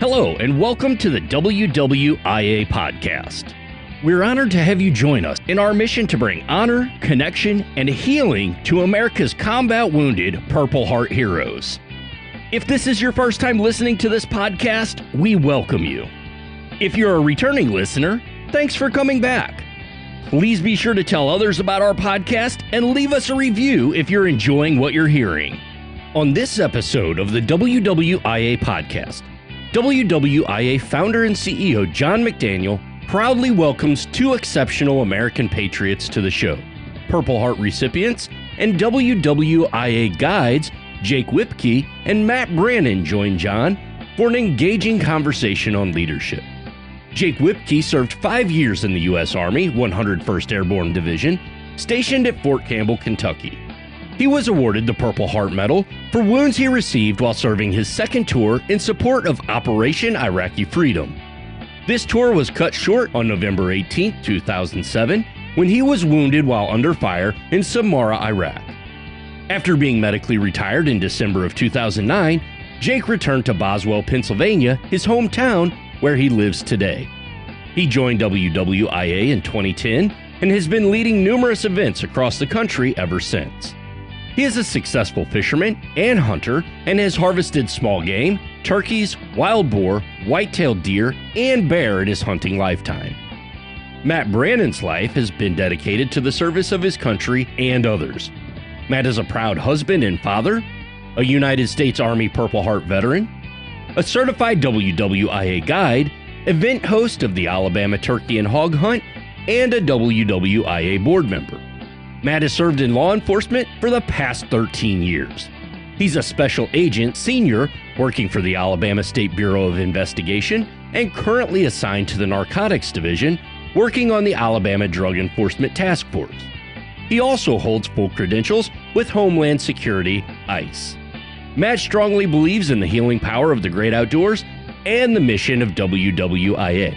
Hello, and welcome to the WWIA Podcast. We're honored to have you join us in our mission to bring honor, connection, and healing to America's combat wounded Purple Heart heroes. If this is your first time listening to this podcast, we welcome you. If you're a returning listener, thanks for coming back. Please be sure to tell others about our podcast and leave us a review if you're enjoying what you're hearing. On this episode of the WWIA Podcast, WWIA founder and CEO John McDaniel proudly welcomes two exceptional American Patriots to the show. Purple Heart recipients and WWIA guides Jake Whipkey and Matt Brannon join John for an engaging conversation on leadership. Jake Whipkey served 5 years in the U.S. Army 101st Airborne Division, stationed at Fort Campbell, Kentucky. He was awarded the Purple Heart Medal for wounds he received while serving his second tour in support of Operation Iraqi Freedom. This tour was cut short on November 18, 2007, when he was wounded while under fire in Suh-marr-uh, Iraq. After being medically retired in December of 2009, Jake returned to Boswell, Pennsylvania, his hometown, where he lives today. He joined WWIA in 2010 and has been leading numerous events across the country ever since. He is a successful fisherman and hunter and has harvested small game, turkeys, wild boar, white-tailed deer, and bear in his hunting lifetime. Matt Brannon's life has been dedicated to the service of his country and others. Matt is a proud husband and father, a United States Army Purple Heart veteran, a certified WWIA guide, event host of the Alabama Turkey and Hog Hunt, and a WWIA board member. Matt has served in law enforcement for the past 13 years. He's a special agent senior working for the Alabama State Bureau of Investigation and currently assigned to the Narcotics Division, working on the Alabama Drug Enforcement Task Force. He also holds full credentials with Homeland Security, ICE. Matt strongly believes in the healing power of the great outdoors and the mission of WWIA.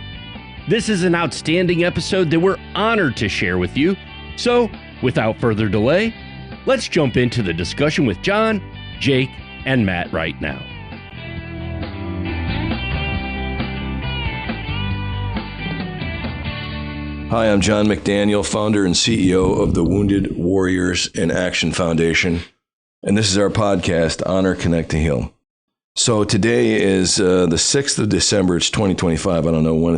This is an outstanding episode that we're honored to share with you. So, without further delay, let's jump into the discussion with John, Jake, and Matt right now. Hi, I'm John McDaniel, founder and CEO of the Wounded Warriors in Action Foundation, and this is our podcast, Honor, Connect, to Heal. So today is the 6th of December. It's 2025. I don't know when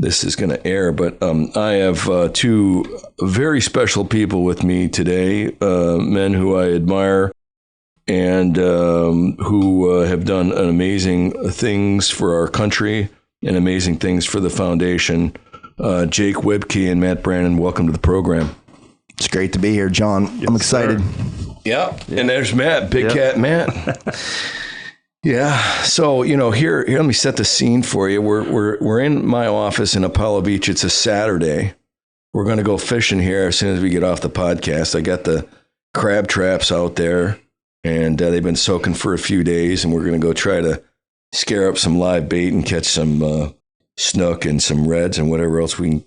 this is going to air, but I have two very special people with me today, men who I admire and who have done amazing things for our country and amazing things for the foundation. Jake Whipkey and Matt Brannon, welcome to the program. It's great to be here, John. Yes, I'm excited. Yeah, and there's Matt, Big Cat Matt. Yeah. So, here, let me set the scene for you. We're in my office in Apollo Beach. It's a Saturday. We're going to go fishing here as soon as we get off the podcast. I got the crab traps out there, and they've been soaking for a few days, and we're going to go try to scare up some live bait and catch some snook and some reds and whatever else we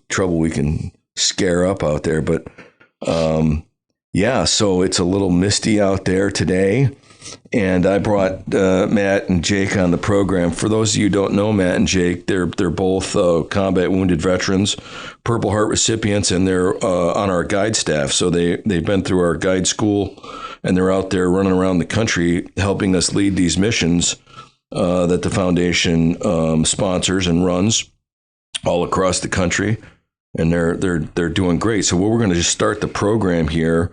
can scare up out there. But so it's a little misty out there today. And I brought Matt and Jake on the program. For those of you who don't know Matt and Jake, they're both combat wounded veterans, Purple Heart recipients, and they're on our guide staff. So they've been through our guide school, and they're out there running around the country helping us lead these missions that the foundation sponsors and runs all across the country. And they're doing great. So we're going to just start the program here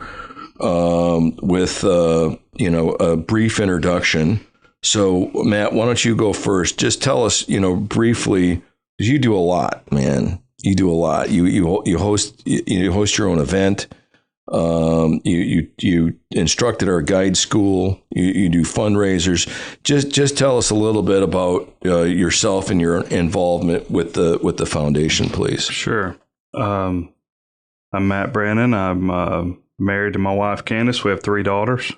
with a brief introduction. So Matt, why don't you go first? Just tell us, briefly, because you do a lot, man. You do a lot. You host your own event. You instructed our guide school. You do fundraisers. Just tell us a little bit about yourself and your involvement with the foundation, please. Sure. I'm Matt Brannon. I'm married to my wife, Candace. We have 3 daughters,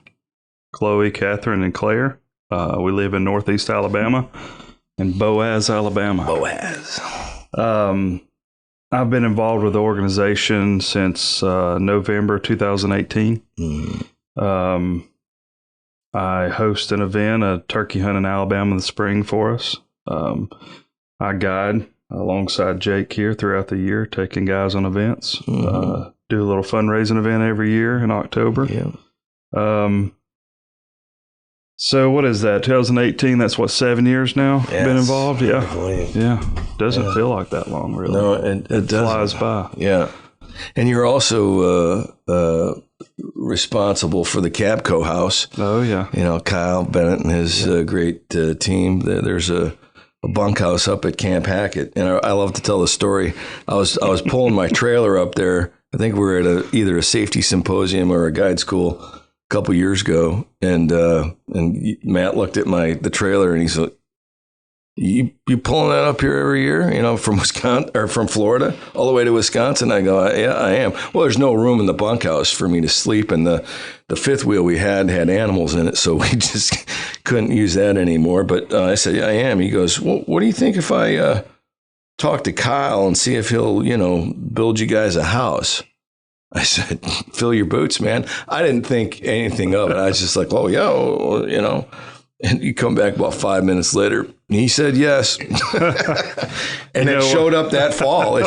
Chloe, Catherine, and Claire. We live in Northeast Alabama in Boaz, Alabama. Boaz. I've been involved with the organization since November 2018. I host an event, a turkey hunt in Alabama in the spring for us. I guide alongside Jake here throughout the year, taking guys on events. Mm-hmm. Do a little fundraising event every year in October. Yeah. So what is that? 2018. That's what, 7 years now. Yes, been involved. Yeah. Doesn't feel like that long, really. No, it flies by. Yeah. And you're also responsible for the Cabco house. Oh yeah. Kyle Bennett and his great team. There's a bunkhouse up at Camp Hackett, and I love to tell the story. I was pulling my trailer up there. I think we were at either a safety symposium or a guide school a couple years ago, and Matt looked at the trailer and he's like, "You pulling that up here every year? From Wisconsin or from Florida all the way to Wisconsin?" I go, "Yeah, I am." Well, there's no room in the bunkhouse for me to sleep, and the fifth wheel we had animals in it, so we just couldn't use that anymore. But I said, "Yeah, I am." He goes, "Well, what do you think if I talk to Kyle and see if he'll, build you guys a house?" I said, "Fill your boots, man." I didn't think anything of it. I was just like, "Oh, yeah, And you come back about 5 minutes later, and he said yes. And it showed up that fall.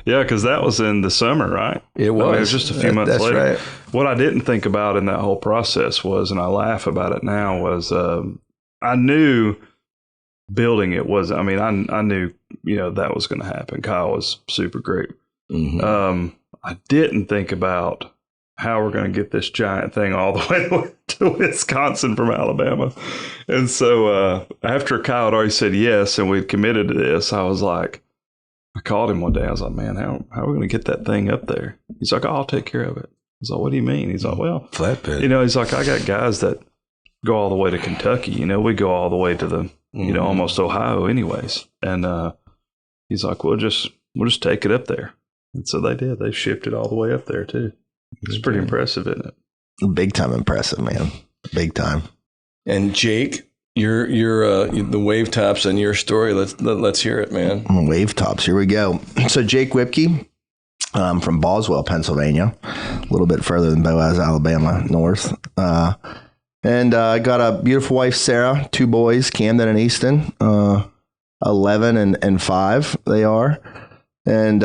Yeah, because that was in the summer, right? It was. It was just a few months later. Right. What I didn't think about in that whole process was, and I laugh about it now, was I knew building it was, I knew, that was going to happen. Kyle was super great. Mm-hmm. I didn't think about how we're going to get this giant thing all the way to Wisconsin from Alabama. And so after Kyle had already said yes and we'd committed to this, I was like, I called him one day. I was like, "Man, how are we going to get that thing up there?" He's like, "Oh, I'll take care of it." I was like, "What do you mean?" He's like, "Well, flatbed." He's like, "I got guys that go all the way to Kentucky. We go all the way to the, almost Ohio anyways." And he's like, we'll just take it up there." And so they did. They shipped it all the way up there too. It's pretty impressive, isn't it? Big time impressive, man. Big time. And Jake, you're the wave tops on your story. Let's hear it, man. Wave tops. Here we go. So Jake Whipkey, from Boswell, Pennsylvania, a little bit further than Boaz, Alabama, north. And I got a beautiful wife, Sarah, 2 boys, Camden and Easton, 11 and 5 they are. And,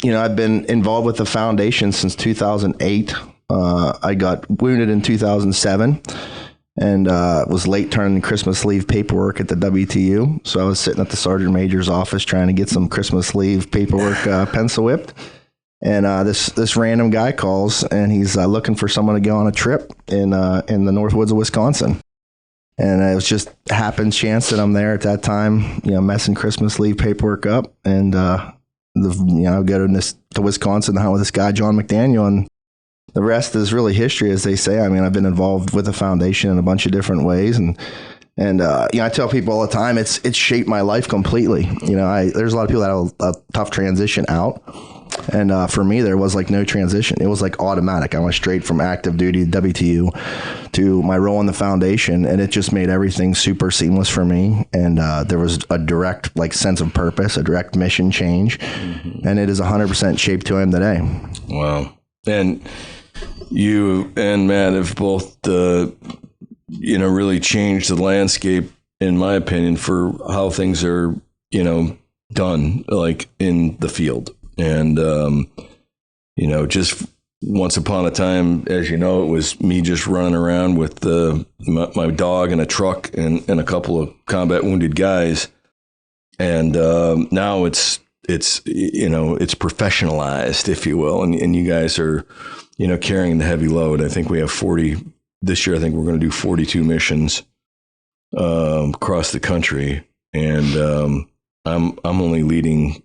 I've been involved with the foundation since 2008. I got wounded in 2007 and was late turning Christmas leave paperwork at the WTU. So I was sitting at the Sergeant Major's office trying to get some Christmas leave paperwork pencil whipped. And this random guy calls, and he's looking for someone to go on a trip in the North Woods of Wisconsin. And it was just happened chance that I'm there at that time, messing Christmas leave paperwork up, and go to Wisconsin to hunt with this guy, John McDaniel, and the rest is really history, as they say. I've been involved with the foundation in a bunch of different ways, and I tell people all the time, it's shaped my life completely. There's a lot of people that have a tough transition out. And for me, there was no transition. It was automatic. I went straight from active duty WTU to my role in the foundation, and it just made everything super seamless for me. And there was a direct sense of purpose, a direct mission change, and it is 100% shaped to him today. Wow. And you and Matt have both, really changed the landscape, in my opinion, for how things are, done, in the field. And, just once upon a time, as you know, it was me just running around with my dog and a truck and a couple of combat wounded guys. And now it's professionalized, if you will. And you guys are, carrying the heavy load. I think we have 40 this year. I think we're going to do 42 missions across the country. And I'm only leading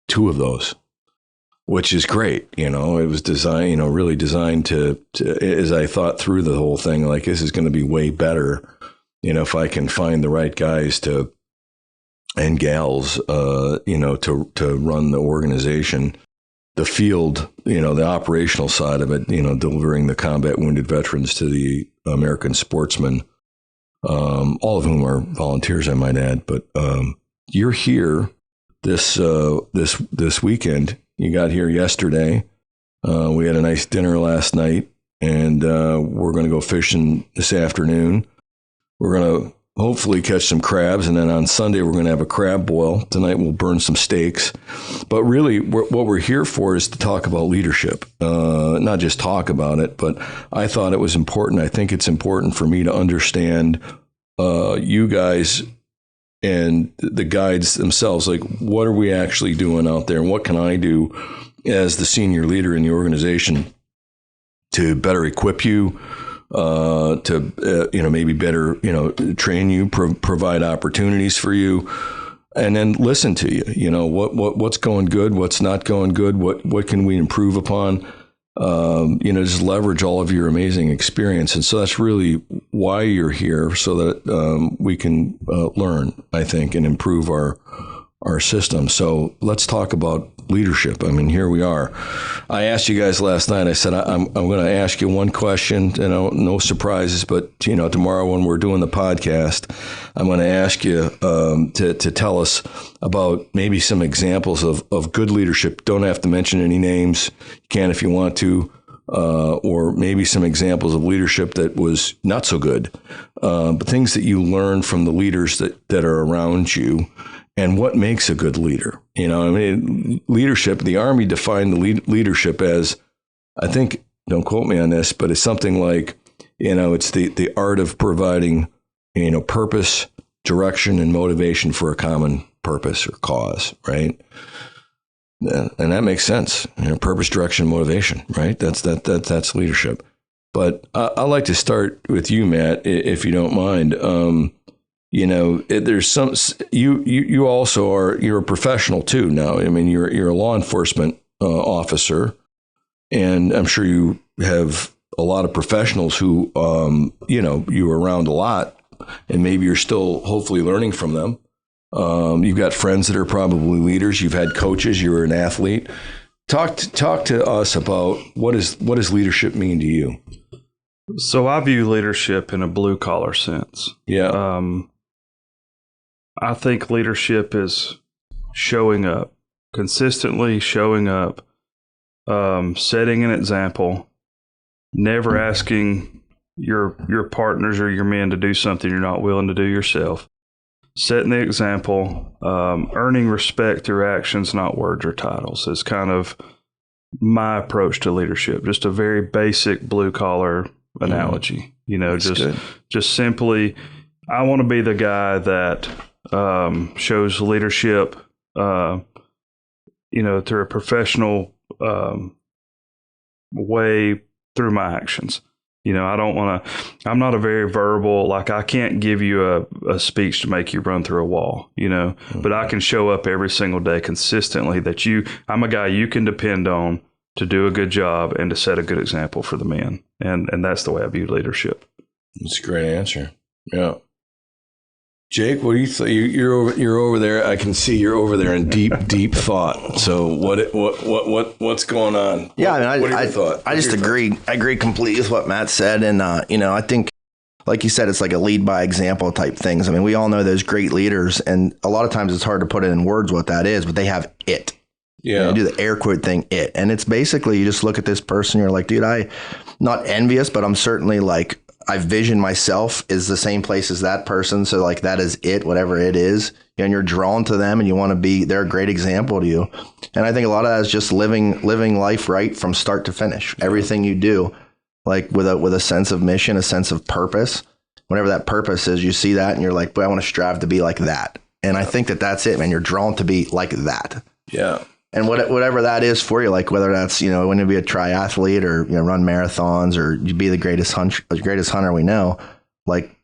2 of those, which is great. It was designed, really designed to, as I thought through the whole thing, this is going to be way better, if I can find the right guys and gals, to run the organization, the field, the operational side of it, delivering the combat wounded veterans to the American sportsmen, all of whom are volunteers, I might add. But you're here this weekend. You got here yesterday. We had a nice dinner last night, and we're going to go fishing this afternoon. We're going to hopefully catch some crabs, and then on Sunday we're going to have a crab boil. Tonight we'll burn some steaks. But really, what we're here for is to talk about leadership, not just talk about it, but I thought it was important. I think it's important for me to understand you guys and the guides themselves. Like, what are we actually doing out there, and what can I do as the senior leader in the organization to better equip you, to maybe better train you, provide opportunities for you, and then listen to you. What's going good, what's not going good, what can we improve upon? Just leverage all of your amazing experience, and so that's really why you're here, so that we can learn, I think, and improve our system. So let's talk about leadership. I mean, here we are. I asked you guys last night, I said, I'm going to ask you one question, no surprises, but, tomorrow when we're doing the podcast, I'm going to ask you to tell us about maybe some examples of good leadership. Don't have to mention any names. You can if you want to, or maybe some examples of leadership that was not so good, but things that you learned from the leaders that are around you. And what makes a good leader? Leadership, the Army defined the leadership as, I think, don't quote me on this, but it's something like, it's the art of providing, purpose, direction, and motivation for a common purpose or cause, right? And that makes sense. Purpose, direction, motivation, right? That's leadership. But I'd like to start with you, Matt, if you don't mind. There's some, you also you're a professional too now. I mean, you're a law enforcement officer, and I'm sure you have a lot of professionals who, you're around a lot, and maybe you're still hopefully learning from them. You've got friends that are probably leaders. You've had coaches. You're an athlete. Talk to us about what does leadership mean to you? So I view leadership in a blue collar sense. Yeah. I think leadership is showing up, consistently showing up, setting an example, never asking your partners or your men to do something you're not willing to do yourself, setting the example, earning respect through actions, not words or titles, is kind of my approach to leadership. Just a very basic blue collar analogy, just simply, I want to be the guy that shows leadership, through a professional way through my actions. I'm not a very verbal, like I can't give you a speech to make you run through a wall, but I can show up every single day consistently that I'm a guy you can depend on to do a good job and to set a good example for the men. And that's the way I view leadership. That's a great answer. Yeah. Jake, what do you think? You're over there. I can see you're over there in deep thought. So what's going on? Yeah, what are your thoughts? I just agree. I agree completely with what Matt said, and I think, like you said, it's like a lead by example type things. I mean, we all know those great leaders, and a lot of times it's hard to put it in words what that is, but they have it. Yeah, do the air quote thing, it, and it's basically you just look at this person, you're like, dude, I'm not envious, but I'm certainly like, I vision myself is the same place as that person. So like that is it, whatever it is. And you're drawn to them and you want to be, they're a great example to you. And I think a lot of that is just living life right from start to finish. Everything you do, like with a sense of mission, a sense of purpose. Whatever that purpose is, you see that and you're like, boy, I want to strive to be like that. And I think that's it, man. You're drawn to be like that. Yeah. And whatever that is for you, like whether that's, when you be a triathlete or, run marathons or you be the greatest hunter we know, like,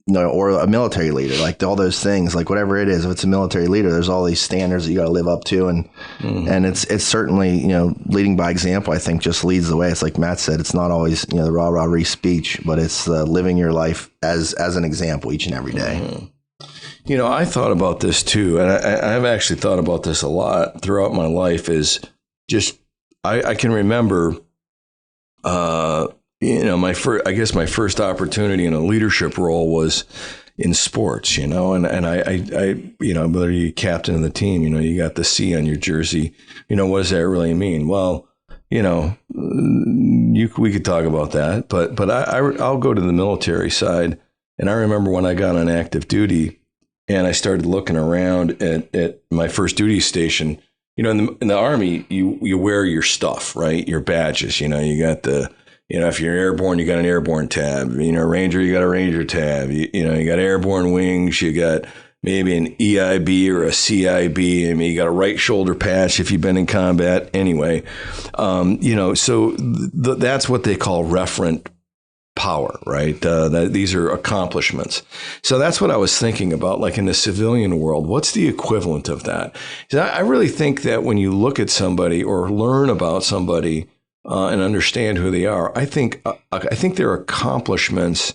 or a military leader, like all those things, like whatever it is, if it's a military leader, there's all these standards that you got to live up to. And, and it's certainly, leading by example, I think just leads the way. It's like Matt said, it's not always, the rah-rah speech, but it's living your life as an example each and every day. Mm-hmm. I thought about this too, and I've actually thought about this a lot throughout my life. Is just I can remember, my first opportunity in a leadership role was in sports, and I whether you're captain of the team, you got the C on your jersey, what does that really mean? Well, we could talk about that, but I'll go to the military side. And I remember when I got on active duty and I started looking around at my first duty station. In the Army, you wear your stuff, right? Your badges. You got if you're airborne, you got an airborne tab. Ranger, you got a ranger tab. You got airborne wings. You got maybe an EIB or a CIB. I mean, you got a right shoulder patch if you've been in combat. Anyway, so that's what they call referent power, right? These are accomplishments. So that's what I was thinking about, like in the civilian world, what's the equivalent of that? I really think that when you look at somebody or learn about somebody and understand who they are, I think their accomplishments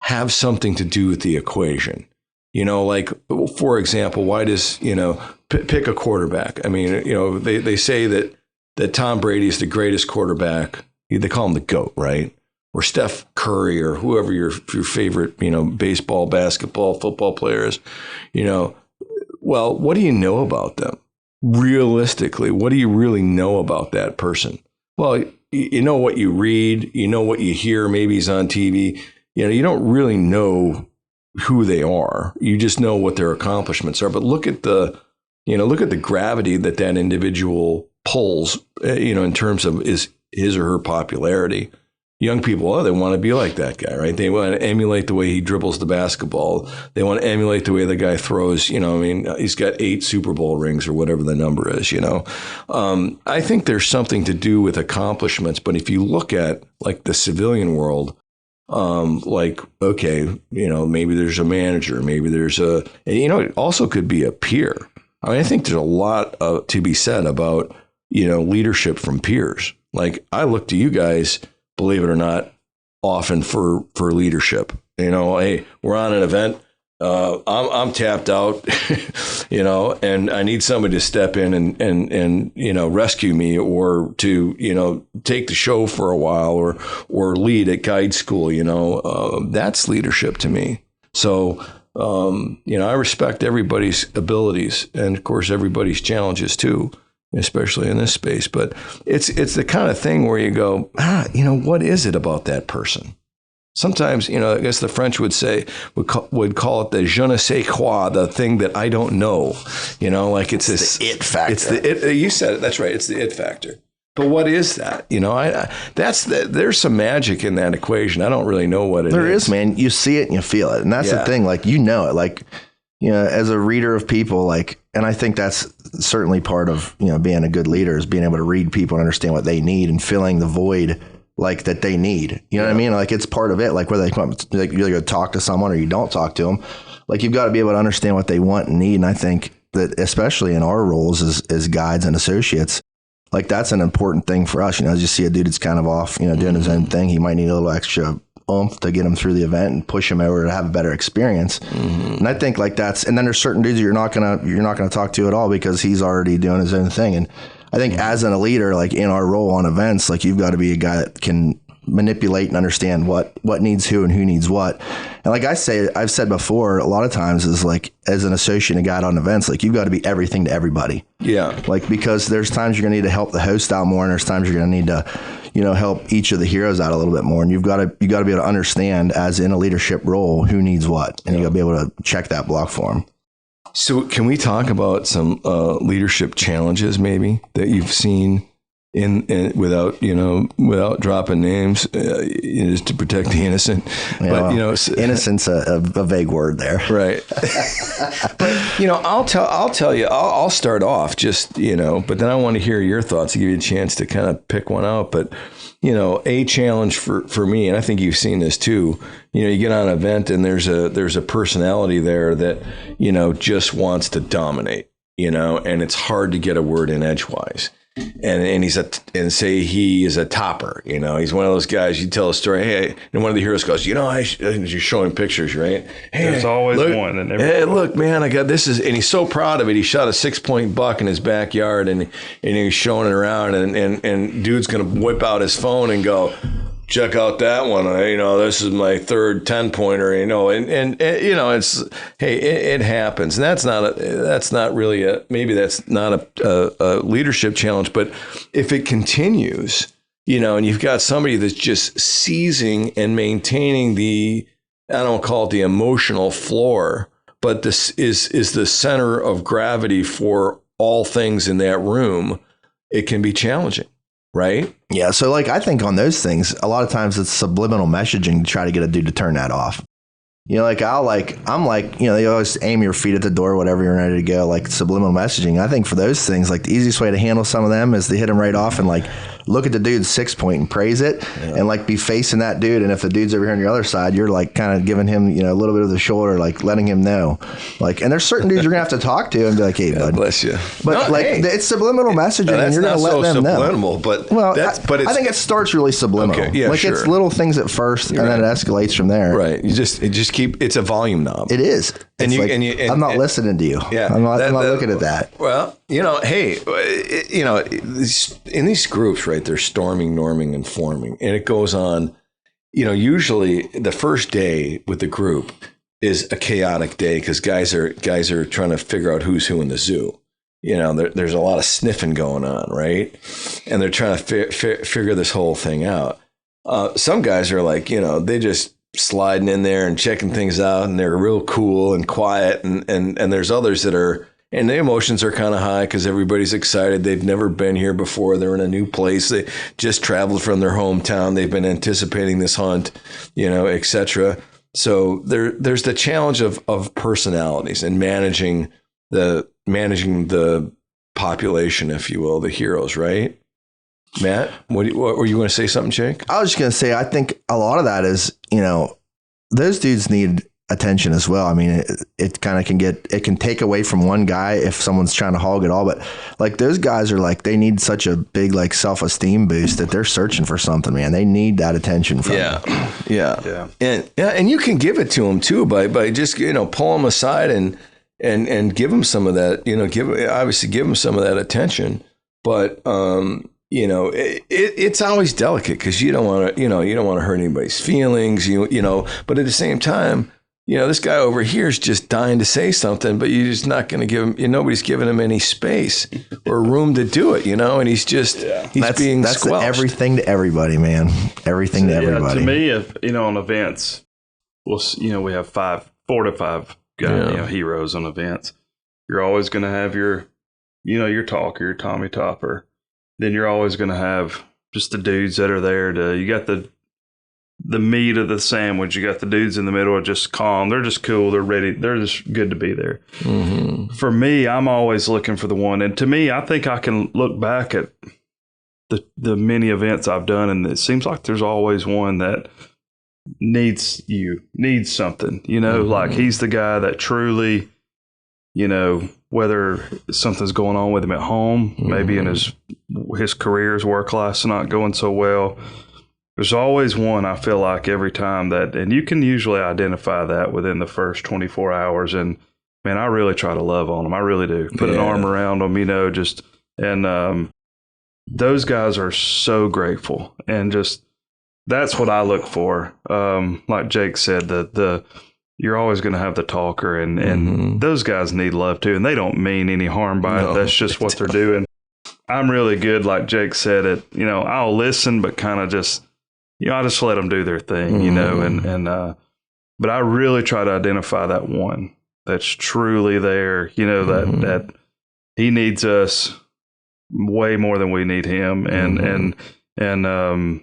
have something to do with the equation. Like, for example, why does, pick a quarterback. I mean, they say that Tom Brady is the greatest quarterback. They call him the GOAT, right? Or Steph Curry or whoever your favorite, baseball, basketball, football players, well, what do you know about them? Realistically, what do you really know about that person? Well, you know what you read, you know what you hear, maybe he's on TV. You don't really know who they are. You just know what their accomplishments are. But look at the gravity that individual pulls, in terms of his or her popularity. Young people, they want to be like that guy, right? They want to emulate the way he dribbles the basketball. They want to emulate the way the guy throws. He's got 8 Super Bowl rings or whatever the number is, I think there's something to do with accomplishments. But if you look at like the civilian world, maybe there's a manager, maybe there's it also could be a peer. I mean, I think there's a lot to be said about, leadership from peers. Like, I look to you guys, believe it or not, often for leadership. Hey, we're on an event. I'm tapped out, and I need somebody to step in and rescue me, or to, take the show for a while, or lead at guide school. That's leadership to me. So, I respect everybody's abilities and, of course, everybody's challenges too, especially in this space. But it's the kind of thing where you go, what is it about that person? Sometimes, I guess the French would call it the je ne sais quoi, the thing that I don't know. Like it's this the it factor. It's the it. You said it. That's right. It's the it factor. But what is that? There's some magic in that equation. I don't really know what it is. There is, man. You see it and you feel it, and that's the thing. Like, it. Like, as a reader of people, and I think that's certainly part of being a good leader, is being able to read people and understand what they need and filling the void that they need. You know what I mean? Like, it's part of it. Like, whether they come up, you either go talk to someone or you don't talk to them. Like, you've got to be able to understand what they want and need. And I think that especially in our roles as guides and associates, like, that's an important thing for us. As you see a dude that's kind of off, doing his own thing, he might need a little extra oomph to get him through the event and push him over to have a better experience. Mm-hmm. And I think and then there's certain dudes you're not gonna talk to at all because he's already doing his own thing. And I think as a leader, like in our role on events, like you've got to be a guy that can manipulate and understand what needs who and who needs what. And like I've said before, a lot of times is like, as an associate and guide on events, like you've got to be everything to everybody. Yeah. Like, because there's times you're going to need to help the host out more, and there's times you're going to need to, help each of the heroes out a little bit more. And you've got to be able to understand, as in a leadership role, who needs what, and you got to be able to check that block for them. So can we talk about some leadership challenges maybe that you've seen without dropping names, just to protect the innocent? But innocent's a vague word there, right? But I'll tell you, I'll start off just but then I want to hear your thoughts to give you a chance to kind of pick one out. But a challenge for me, and I think you've seen this too. You get on an event and there's a personality there that just wants to dominate, and it's hard to get a word in edgewise. And say he is a topper, he's one of those guys. You tell a story, hey, and one of the heroes goes, you're showing pictures, right? Hey, there's always one. And hey, look, man, I got this and he's so proud of it. He shot a 6-point buck in his backyard, and he's showing it around, and dude's gonna whip out his phone and go, check out that one. This is my third 10-pointer, it's, hey, it happens. And that's not really maybe that's not a leadership challenge, but if it continues, and you've got somebody that's just seizing and maintaining I don't call it the emotional floor, but this is the center of gravity for all things in that room, it can be challenging. Right? Yeah. So I think on those things, a lot of times it's subliminal messaging to try to get a dude to turn that off. They always aim your feet at the door, whatever you're ready to go, subliminal messaging. I think for those things, the easiest way to handle some of them is to hit them right off and look at the dude's 6-point and praise it and be facing that dude. And if the dude's over here on your other side, you're kind of giving him, a little bit of the shoulder, letting him know. And there's certain dudes you're going to have to talk to and be like, hey, bud. Bless you. But it's subliminal messaging and you're going to let them know. But I think it starts really subliminal. Okay, yeah, It's little things at first and then it escalates from there. Right. You just keep, it's a volume knob. It is. And I'm not listening to you. Yeah. I'm not looking at that. Well, hey, in these groups, right, they're storming, norming, and forming. And it goes on, usually the first day with the group is a chaotic day because guys are trying to figure out who's who in the zoo. There's a lot of sniffing going on, right? And they're trying to figure this whole thing out. Some guys are they just sliding in there and checking things out, and they're real cool and quiet. And there's others that are, and the emotions are kind of high because everybody's excited. They've never been here before. They're in a new place. They just traveled from their hometown. They've been anticipating this hunt, etc. So there's the challenge of personalities and managing the population, if you will, the heroes, right? Matt, what were you going to say something, Jake? I was just going to say, I think a lot of that is, those dudes need attention as well. I mean, it kind of can take away from one guy if someone's trying to hog it all. But those guys are they need such a big self-esteem boost that they're searching for something, man. They need that attention from them. Yeah. And you can give it to them too by just, pull them aside and give them some of that, give them some of that attention. But, it's always delicate because you don't want to hurt anybody's feelings, but at the same time, this guy over here is just dying to say something, but you're just not going to give him, nobody's giving him any space or room to do it, and he's just, he's being squelched. Everything to everybody, man. Everything to everybody. To me, if, on events, we have 4 to 5 heroes on events. You're always going to have your talker, your Tommy Topper. Then you're always going to have just the dudes that are there you got the meat of the sandwich. You got the dudes in the middle are just calm. They're just cool. They're ready. They're just good to be there. Mm-hmm. For me, I'm always looking for the one. And to me, I think I can look back at the many events I've done, and it seems like there's always one that needs something, mm-hmm. He's the guy that truly, whether something's going on with him at home, mm-hmm. maybe in his career, his work life's not going so well. There's always one, I feel like, every time and you can usually identify that within the first 24 hours. And man, I really try to love on them. I really do. Put an arm around them, and those guys are so grateful. And just, that's what I look for. Like Jake said, you're always going to have the talker, and mm-hmm. those guys need love too. And they don't mean any harm by it. That's just what they're doing. I'm really good, like Jake said, I'll listen, but kind of just, I just let them do their thing, mm-hmm. But I really try to identify that one that's truly there, mm-hmm. that he needs us way more than we need him. Mm-hmm.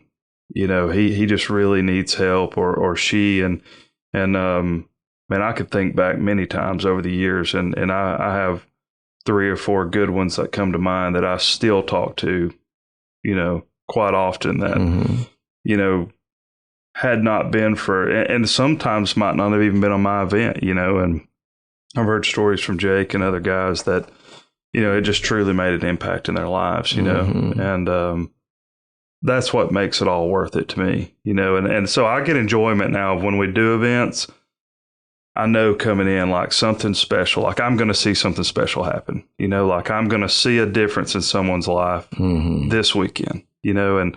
He just really needs help, or she, man, I could think back many times over the years, and I have 3 or 4 good ones that come to mind that I still talk to, quite often that, mm-hmm. Had not been and sometimes might not have even been on my event, and I've heard stories from Jake and other guys that, it just truly made an impact in their lives, mm-hmm. and that's what makes it all worth it to me, and so I get enjoyment now of when we do events. I know coming in something special, I'm going to see something special happen, I'm going to see a difference in someone's life mm-hmm. this weekend, and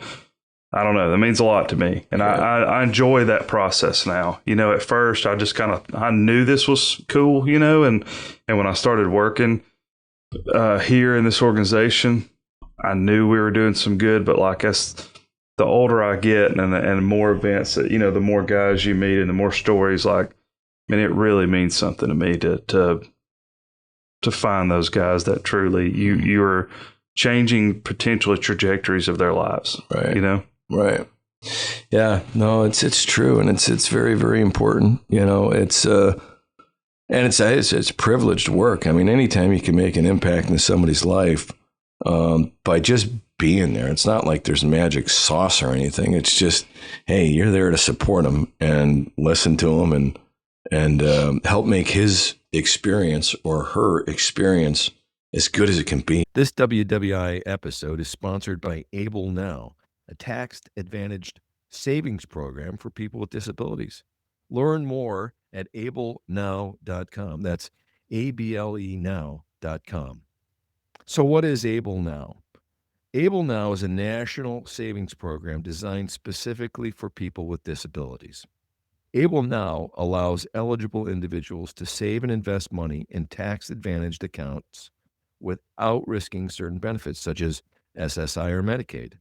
I don't know. That means a lot to me. And I enjoy that process now. At first I just I knew this was cool, and when I started working here in this organization, I knew we were doing some good, but as the older I get and the more events that, the more guys you meet and the more stories, it really means something to me to find those guys that truly you're changing potentially trajectories of their lives, right? Right. Yeah, no, it's true. And it's very, very important. It's privileged work. I mean, anytime you can make an impact in somebody's life, by just being there, it's not like there's magic sauce or anything. It's just, hey, you're there to support them and listen to them and help make his experience or her experience as good as it can be. This WWIA episode is sponsored by Able Now, a tax-advantaged savings program for people with disabilities. Learn more at ablenow.com. That's ABLEnow.com. So what is Able Now? Able Now is a national savings program designed specifically for people with disabilities. Able Now allows eligible individuals to save and invest money in tax-advantaged accounts without risking certain benefits, such as SSI or Medicaid.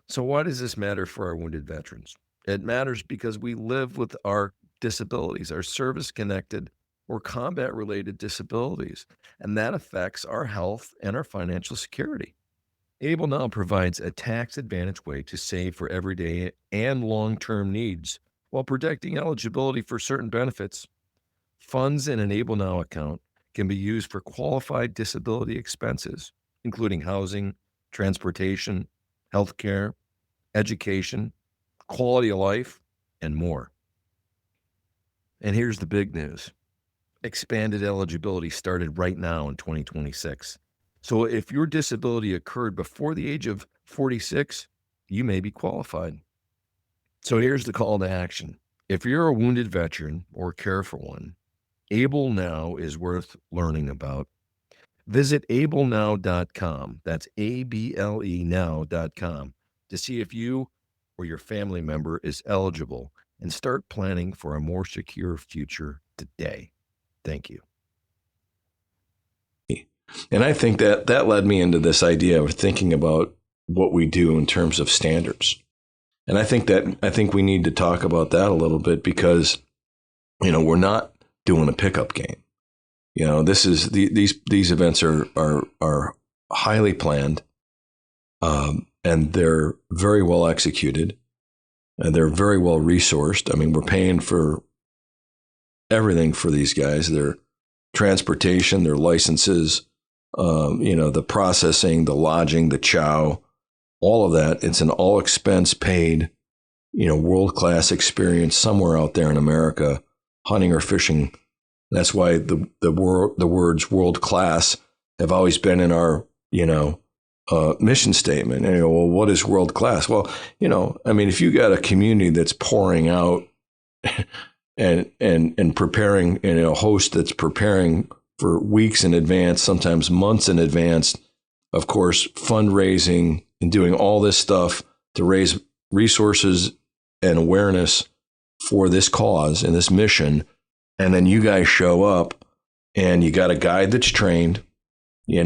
So why does this matter for our wounded veterans? It matters because we live with our disabilities, our service-connected or combat-related disabilities, and that affects our health and our financial security. Able Now provides a tax-advantaged way to save for everyday and long-term needs while protecting eligibility for certain benefits. Funds in an Able Now account can be used for qualified disability expenses, including housing, transportation, healthcare, education, quality of life, and more. And here's the big news. Expanded eligibility started right now in 2026. So if your disability occurred before the age of 46, you may be qualified. So here's the call to action. If you're a wounded veteran or care for one, Able Now is worth learning about. Visit ablenow.com. That's ABLEnow.com to see if you or your family member is eligible and start planning for a more secure future today. Thank you. And I think that led me into this idea of thinking about what we do in terms of standards. And I think we need to talk about that a little bit because, we're not doing a pickup game. This is these events are highly planned, and they're very well executed, and they're very well resourced. I mean, we're paying for everything for these guys: their transportation, their licenses, the processing, the lodging, the chow, all of that. It's an all expense paid, world-class experience somewhere out there in America, hunting or fishing. That's why the words world class have always been in our, mission statement. And well, what is world class? Well, if you got a community that's pouring out and preparing, a host that's preparing for weeks in advance, sometimes months in advance, of course, fundraising and doing all this stuff to raise resources and awareness for this cause and this mission. And then you guys show up and you got a guide that's trained, you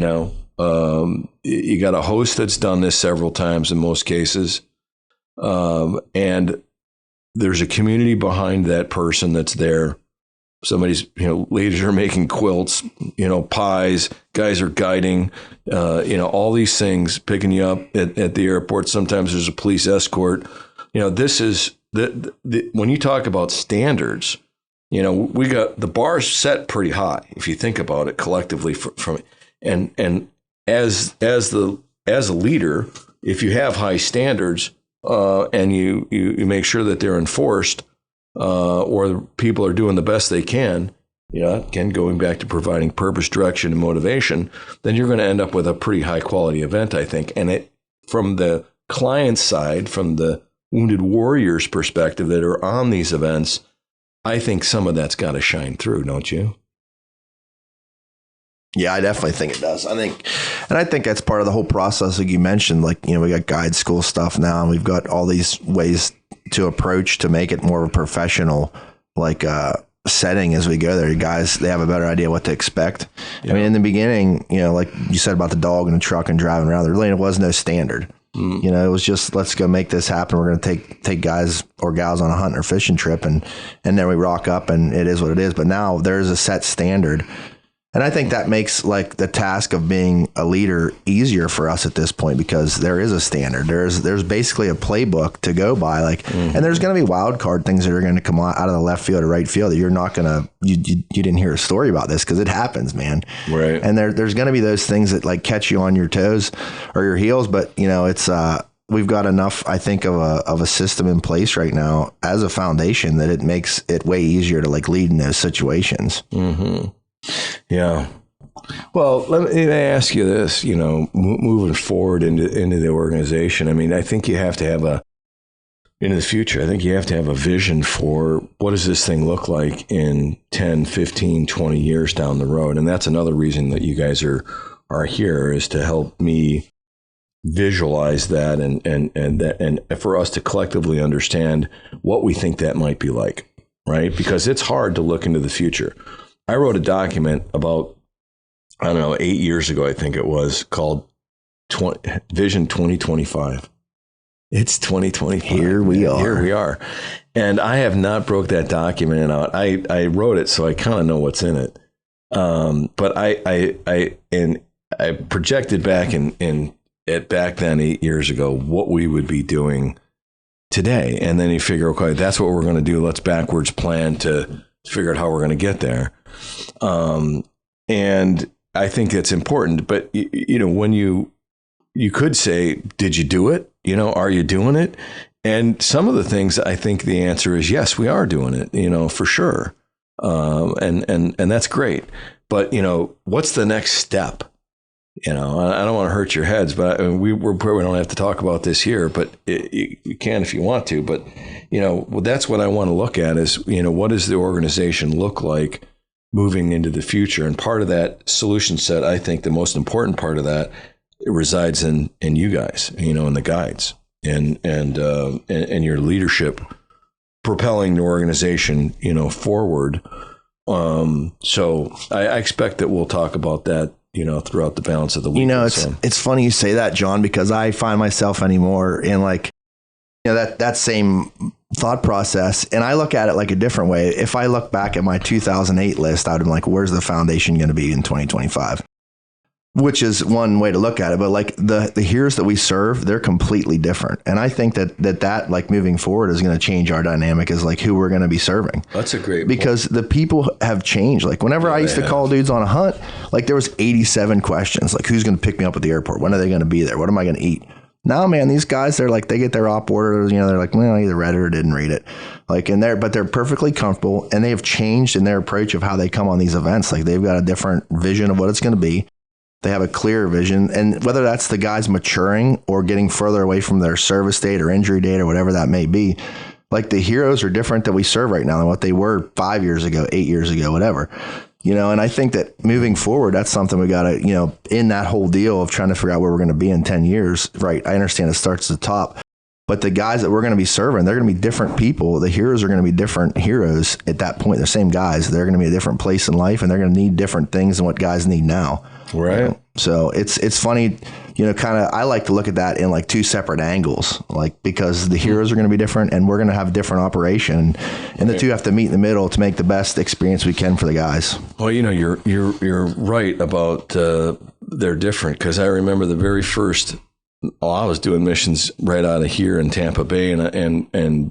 got a host that's done this several times in most cases. And there's a community behind that person that's there. Somebody's, ladies are making quilts, pies, guys are guiding, all these things, picking you up at the airport. Sometimes there's a police escort. This is when you talk about standards, we got the bar set pretty high if you think about it collectively from and as a leader, if you have high standards and you make sure that they're enforced or people are doing the best they can, again, going back to providing purpose, direction, and motivation, then you're going to end up with a pretty high quality event, I think. And it from the client side, from the wounded warriors perspective that are on these events, I think some of that's got to shine through, don't you? Yeah, I definitely think it does. I think that's part of the whole process. Like you mentioned, like, we got guide school stuff now, and we've got all these ways to approach to make it more of a professional, like, setting as we go there. Guys, they have a better idea what to expect. Yeah. I mean, in the beginning, like you said about the dog and the truck and driving around, there really was no standard. It was just, let's go make this happen. We're going to take guys or gals on a hunt or fishing trip, and then we rock up, and it is what it is. But now there's a set standard. And I think that makes like the task of being a leader easier for us at this point, because there is a standard. There's basically a playbook to go by, and there's going to be wild card things that are going to come out of the left field or right field that you're not going to, you didn't hear a story about this, because it happens, man. Right. And there's going to be those things that like catch you on your toes or your heels, but it's, we've got enough, I think, of a system in place right now as a foundation that it makes it way easier to like lead in those situations. Mm-hmm. Yeah. Well, let me ask you this, moving forward into the organization. I mean, I think you have to have into the future, I think you have to have a vision for what does this thing look like in 10, 15, 20 years down the road. And that's another reason that you guys are here, is to help me visualize that and for us to collectively understand what we think that might be like, right? Because it's hard to look into the future. I wrote a document about, 8 years ago, I think it was, called Vision 2025. It's 2025. Here we are. And I have not broke that document out. I wrote it, so I kind of know what's in it. But I projected back back then 8 years ago what we would be doing today. And then you figure, okay, that's what we're going to do. Let's backwards plan to figure out how we're going to get there. And I think it's important, but when you could say, did you do it? Are you doing it? And some of the things, I think the answer is yes, we are doing it, for sure. And that's great. But, what's the next step? I don't want to hurt your heads, but we don't have to talk about this here, but you can if you want to. But, that's what I want to look at is, what does the organization look like moving into the future? And part of that solution set, I think the most important part of that, it resides in you guys, in the guides and your leadership propelling the organization, forward. So I expect that we'll talk about that, throughout the balance of the week. It's funny you say that, John, because I find myself anymore in that same thought process. And I look at it like a different way. If I look back at my 2008 list, I'd be like, where's the foundation going to be in 2025? Which is one way to look at it. But like the heroes that we serve, they're completely different. And I think that like moving forward is going to change our dynamic as like who we're going to be serving. That's a great because point. The people have changed. Like whenever I used to call dudes on a hunt, like there was 87 questions. Like who's going to pick me up at the airport? When are they going to be there? What am I going to eat? Now, man, these guys, they're like, they get their op order, they're like, well, I either read it or didn't read it. Like but they're perfectly comfortable, and they have changed in their approach of how they come on these events. Like they've got a different vision of what it's going to be. They have a clear vision, and whether that's the guys maturing or getting further away from their service date or injury date or whatever that may be, like the heroes are different that we serve right now than what they were 5 years ago, 8 years ago, whatever. And I think that moving forward, that's something we got to, in that whole deal of trying to figure out where we're going to be in 10 years, right? I understand it starts at the top, but the guys that we're going to be serving, they're going to be different people. The heroes are going to be different heroes at that point. They're the same guys. They're going to be a different place in life, and they're going to need different things than what guys need now. Right. So it's funny, I like to look at that in like two separate angles, like because the heroes are going to be different and we're going to have a different operation, and the two have to meet in the middle to make the best experience we can for the guys. Well, you're right about they're different, because I remember the very first, I was doing missions right out of here in Tampa Bay, and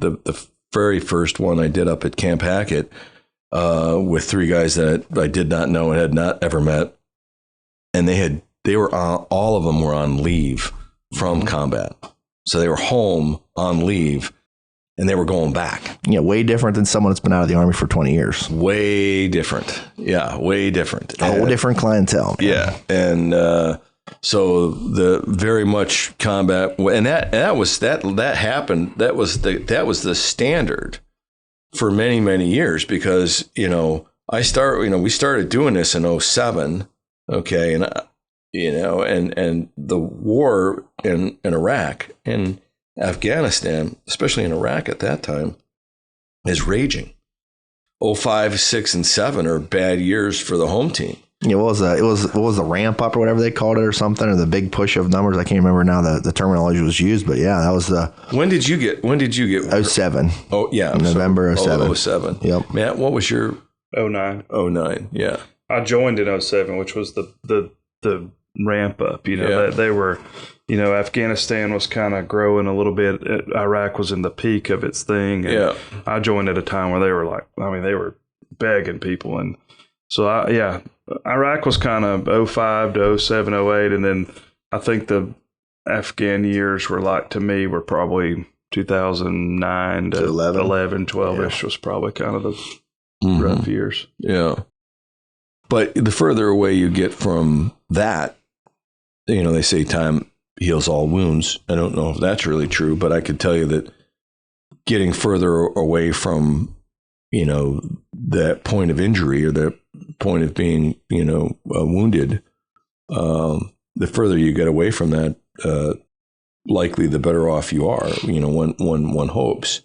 the very first one I did up at Camp Hackett with three guys that I did not know and had not ever met. And all of them were on leave from combat. So they were home on leave and they were going back. Yeah, way different than someone that's been out of the Army for 20 years. Way different. Yeah, way different. A whole different clientele. Man. Yeah. And so the very much combat, and that happened. That was the standard for many, many years, because, we started doing this in 2007. Okay. And, and the war in Iraq and Afghanistan, especially in Iraq at that time, is raging. 05, 6, and 7 are bad years for the home team. Yeah, what was the ramp up or whatever they called it or something, or the big push of numbers? I can't remember now the terminology was used, but yeah, that was the. When did you get? 07. Oh yeah, November 07. 07. Yep. Matt, what was your? 09. 09. Yeah. I joined in 07, which was the ramp up. That they were, Afghanistan was kind of growing a little bit. Iraq was in the peak of its thing. And I joined at a time where they were they were begging people, and so Iraq was kind of 05 to 07, 08, and then I think the Afghan years were probably 2009 to 11, 12-ish was probably kind of the rough years. Yeah. But the further away you get from that, they say time heals all wounds. I don't know if that's really true, but I could tell you that getting further away from, that point of injury or the point of being, wounded, the further you get away from that, likely the better off you are, one hopes.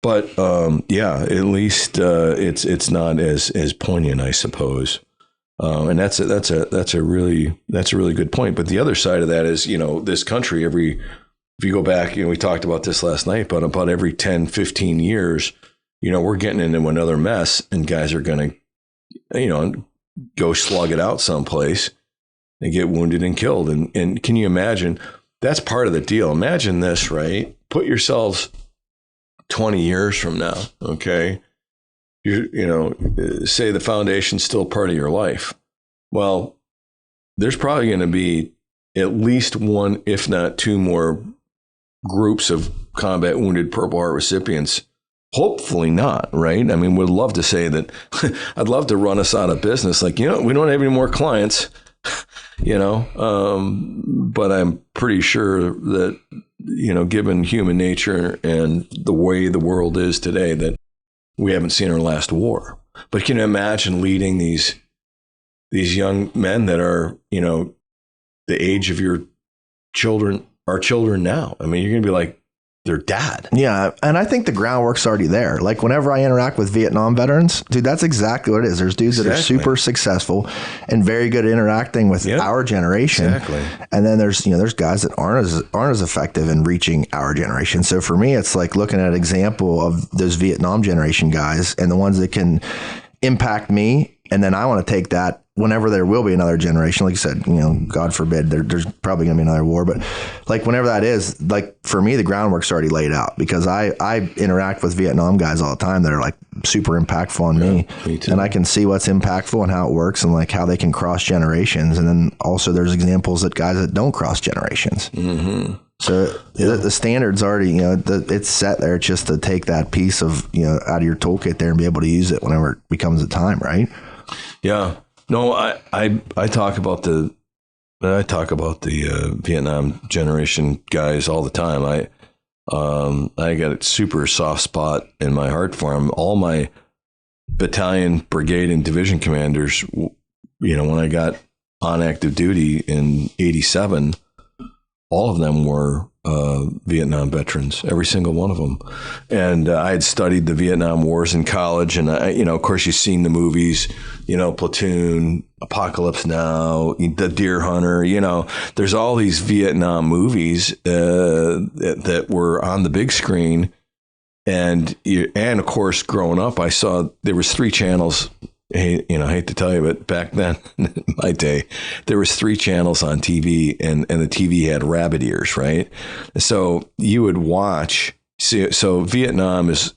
But at least it's not as poignant, I suppose. And that's a really good point. But the other side of that is, this country, if you go back, we talked about this last night, but about every 10, 15 years, we're getting into another mess, and guys are going to, go slug it out someplace and get wounded and killed. And can you imagine? That's part of the deal. Imagine this, right? Put yourselves 20 years from now, okay? Say the foundation's still part of your life. Well, there's probably going to be at least one, if not two more groups of combat wounded Purple Heart recipients. Hopefully not, right? I mean, we'd love to say that. I'd love to run us out of business. We don't have any more clients, but I'm pretty sure that, given human nature and the way the world is today, that we haven't seen our last war. But can you imagine leading these young men that are, the age of your children, our children now? I mean, you're going to be like their dad. Yeah. And I think the groundwork's already there. Like whenever I interact with Vietnam veterans, dude, that's exactly what it is. There's dudes that are super successful and very good at interacting with our generation. Exactly. And then there's guys that aren't as effective in reaching our generation. So for me, it's like looking at an example of those Vietnam generation guys and the ones that can impact me. And then I want to take that whenever there will be another generation. Like you said, God forbid, there's probably going to be another war. But like whenever that is, like for me, the groundwork's already laid out because I interact with Vietnam guys all the time that are like super impactful on me too. And I can see what's impactful and how it works and like how they can cross generations. And then also there's examples that guys that don't cross generations. Mm-hmm. So the standard's already, it's set there just to take that piece of, out of your toolkit there and be able to use it whenever it becomes the time, right? Yeah. No, I talk about the Vietnam generation guys all the time. I got a super soft spot in my heart for them. All my battalion, brigade, and division commanders, when I got on active duty in 87, all of them were Vietnam veterans, every single one of them. And I had studied the Vietnam Wars in college. And, of course, you've seen the movies, Platoon, Apocalypse Now, The Deer Hunter, there's all these Vietnam movies that were on the big screen. And of course, growing up, I saw there was 3 channels. I hate to tell you, but back then, in my day, there was 3 channels on TV, and the TV had rabbit ears, right? So you would watch. So Vietnam is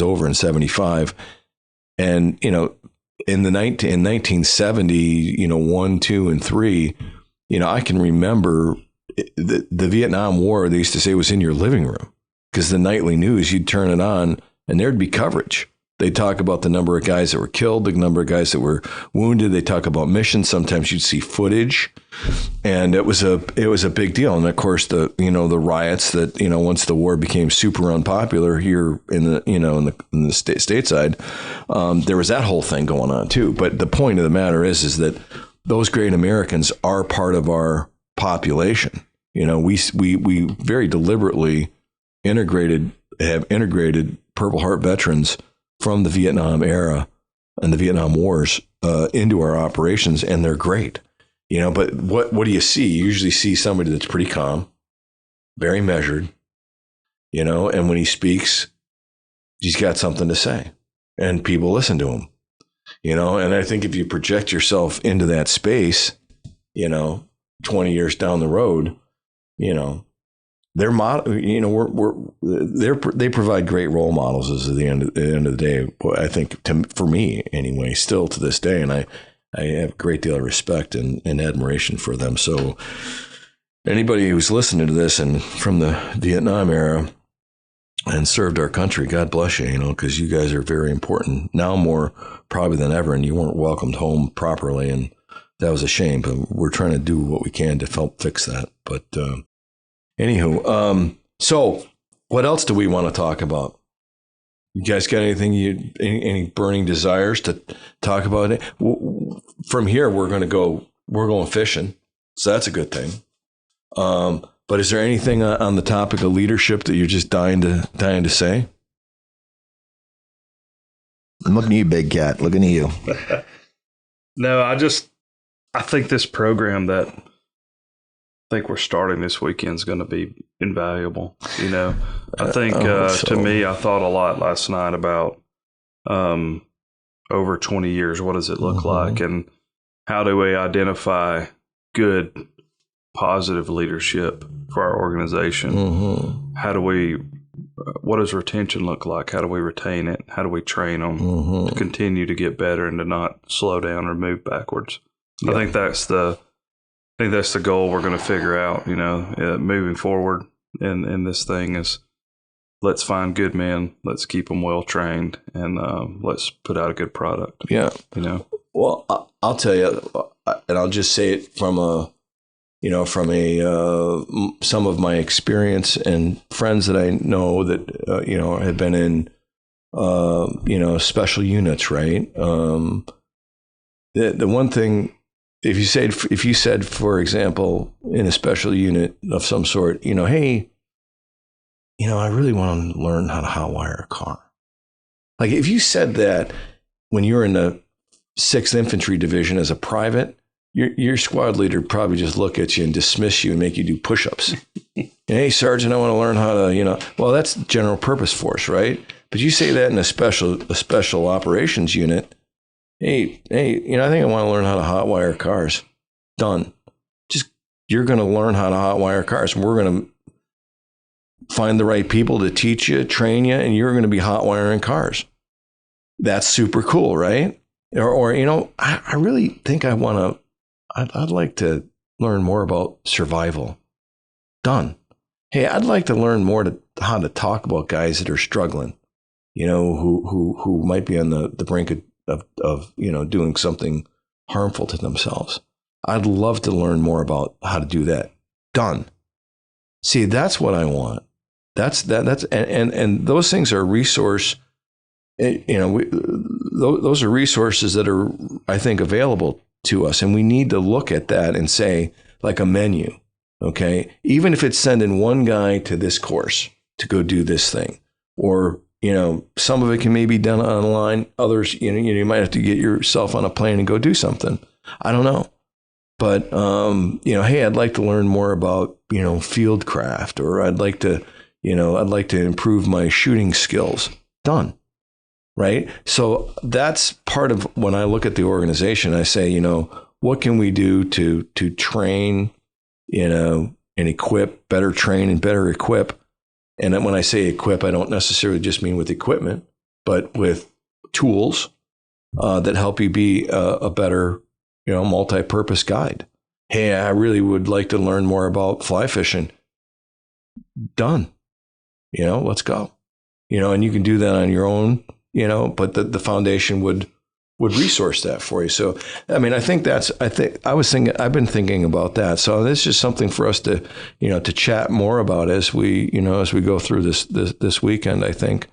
over in 75, and in 1970, 1, 2, and 3, I can remember the Vietnam War. They used to say was in your living room because the nightly news, you'd turn it on, and there'd be coverage. They talk about the number of guys that were killed, the number of guys that were wounded. They talk about missions. Sometimes you'd see footage, and it was a big deal. And of course, the riots that once the war became super unpopular here in the stateside, there was that whole thing going on too. But the point of the matter is that those great Americans are part of our population. You know, we very deliberately have integrated Purple Heart veterans from the Vietnam era and the Vietnam Wars into our operations, and they're great. You know, but what do you see? You usually see somebody that's pretty calm, very measured, you know, and when he speaks, he's got something to say, and people listen to him, you know. And I think if you project yourself into that space, you know, 20 years down the road, you know, they provide great role models at the end of the day. I think for me anyway, still to this day, and I have a great deal of respect and admiration for them. So anybody who's listening to this and from the Vietnam era and served our country, God bless you, you know, because you guys are very important now more probably than ever, and you weren't welcomed home properly, and that was a shame, but we're trying to do what we can to help fix that. But anywho, so what else do we want to talk about? You guys got anything, any burning desires to talk about it? From here, we're going fishing. So that's a good thing. But is there anything on the topic of leadership that you're just dying to say? I'm looking at you, Big Cat. Looking at you. No, I think this program that I think we're starting this weekend is going to be invaluable. You know, I think to me, I thought a lot last night about over 20 years, what does it look like? And how do we identify good, positive leadership for our organization? What does retention look like? How do we retain it? How do we train them to continue to get better and to not slow down or move backwards? Yeah. I think that's the goal we're going to figure out, you know, moving forward in this thing is let's find good men, let's keep them well trained, and let's put out a good product. Yeah. You know? Well, I'll tell you, and I'll just say it from some of my experience and friends that I know that, you know, have been in, you know, special units, right? The one thing, if you said, for example, in a special unit of some sort, you know, hey, you know, I really want to learn how to hotwire a car. Like if you said that when you were in the 6th Infantry Division as a private, your squad leader would probably just look at you and dismiss you and make you do push-ups. Hey, Sergeant, I want to learn how to, you know, well, that's general purpose force, right? But you say that in a special operations unit. Hey, you know, I think I want to learn how to hotwire cars. Done. Just, you're going to learn how to hotwire cars. And we're going to find the right people to teach you, train you, and you're going to be hotwiring cars. That's super cool, right? Or you know, I really think I'd like to learn more about survival. Done. Hey, I'd like to learn more how to talk about guys that are struggling, you know, who might be on the brink of you know, doing something harmful to themselves. I'd love to learn more about how to do that. Done. See, that's what I want. That's and those things are resource. You know, those are resources that are, I think, available to us, and we need to look at that and say, like a menu, okay? Even if it's sending one guy to this course to go do this thing, or you know, some of it can maybe be done online. Others, you know, you might have to get yourself on a plane and go do something. I don't know, but you know, hey, I'd like to learn more about, you know, field craft, or I'd like to improve my shooting skills. Done. Right. So that's part of when I look at the organization, I say, you know, what can we do to train, you know, and equip, better train and better equip. And then when I say equip, I don't necessarily just mean with equipment, but with tools that help you be a better, you know, multi-purpose guide. Hey, I really would like to learn more about fly fishing. Done. You know, let's go. You know, and you can do that on your own. You know, but the foundation would resource that for you. So, I mean, I've been thinking about that. So this is something for us to, you know, to chat more about as we go through this weekend, I think.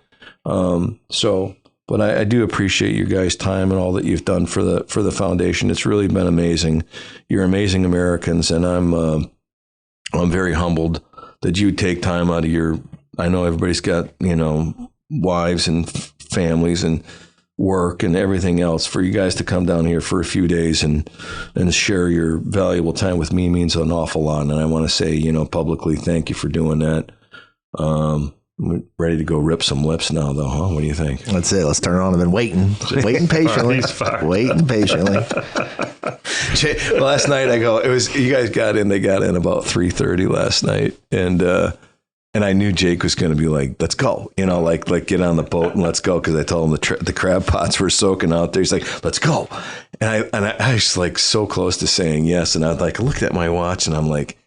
So But I do appreciate you guys' time and all that you've done for the foundation. It's really been amazing. You're amazing Americans, and I'm very humbled that you take time out of your. I know everybody's got wives and families and work and everything else. For you guys to come down here for a few days and share your valuable time with me means an awful lot. And I want to say publicly thank you for doing that. We're ready to go rip some lips now, though, huh? What do you think? That's it. Let's turn it on. I've been waiting patiently. Waiting patiently. Last night you guys got in. They got in about 3:30 last night, and I knew Jake was going to be like, "Let's go," like get on the boat and let's go, because I told him the crab pots were soaking out there. He's like, "Let's go," and I was like so close to saying yes, and I looked at my watch and I'm like,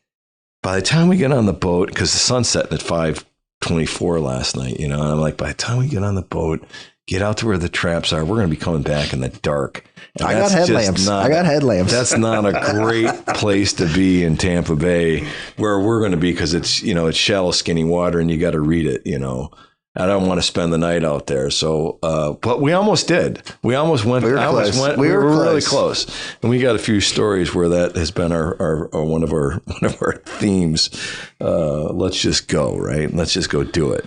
by the time we get on the boat, because the sun's setting at 5:24 last night, and I'm like, by the time we get on the boat, get out to where the traps are, we're going to be coming back in the dark. And I got headlamps. That's not a great place to be in Tampa Bay, where we're going to be, because it's shallow, skinny water, and you got to read it. I don't want to spend the night out there. So, but we almost did. We almost went. We were really close, and we got a few stories where that has been our one of our themes. Let's just go, right? Let's just go do it.